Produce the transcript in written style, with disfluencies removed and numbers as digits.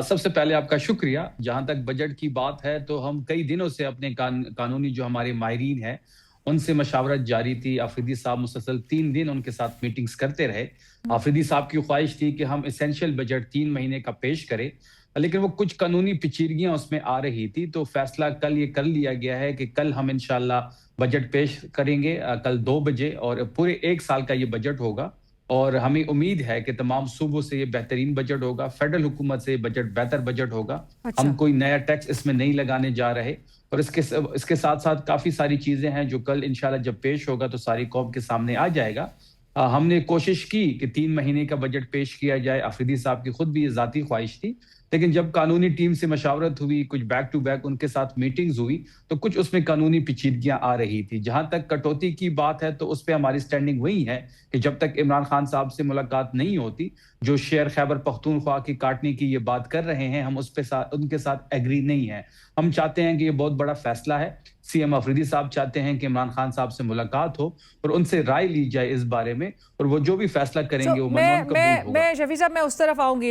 सबसे पहले आपका शुक्रिया। जहाँ तक बजट की बात है, तो हम कई दिनों से अपने कानूनी जो हमारे माहिरीन हैं, उनसे मशावरत जारी थी। आफरीदी साहब मुसलसल 3 दिन उनके साथ मीटिंग्स करते रहे। हुँ, आफरीदी साहब की ख्वाहिश थी कि हम एसेंशियल बजट 3 महीने का पेश करें, लेकिन वो कुछ कानूनी पेचीदगियाँ उसमें आ रही थी, तो फैसला कल ये कर लिया गया है कि कल हम इंशाअल्लाह बजट पेश करेंगे, कल 2 बजे, और पूरे 1 साल का ये बजट होगा। और हमें उम्मीद है कि तमाम सूबों से ये बेहतरीन बजट होगा, फेडरल हुकूमत से ये बजट बेहतर बजट होगा। हम अच्छा। कोई नया टैक्स इसमें नहीं लगाने जा रहे, और इसके साथ-साथ काफ़ी सारी चीज़ें हैं जो कल इंशाल्लाह जब पेश होगा तो सारी कौम के सामने आ जाएगा। हमने कोशिश की कि 3 महीने का बजट पेश किया जाए, अफरीदी साहब की खुद भी ये ज़ाती ख्वाहिश थी। लेकिन जब कानूनी टीम से मशावरत हुई, कुछ बैक टू बैक उनके साथ मीटिंग्स हुई, तो कुछ उसमें कानूनी पेचीदगियाँ आ रही थी। जहाँ तक कटौती की बात है, तो उस पे हमारी स्टैंडिंग वही है कि जब तक इमरान खान साहब से मुलाकात नहीं होती, जो शेयर खैबर पख्तूनख्वा की काटने की ये बात कर रहे हैं, हम उस पे उनके साथ एग्री नहीं है। हम चाहते हैं कि ये बहुत बड़ा फैसला है। सीएम अफरीदी साहब चाहते हैं कि इमरान खान साहब से मुलाकात हो और उनसे राय ली जाए इस बारे में, और वो जो भी फैसला सो करेंगे वो मैं मनन कबूल मैं होगा। मैं शफी साहब, मैं उस तरफ आऊँगी।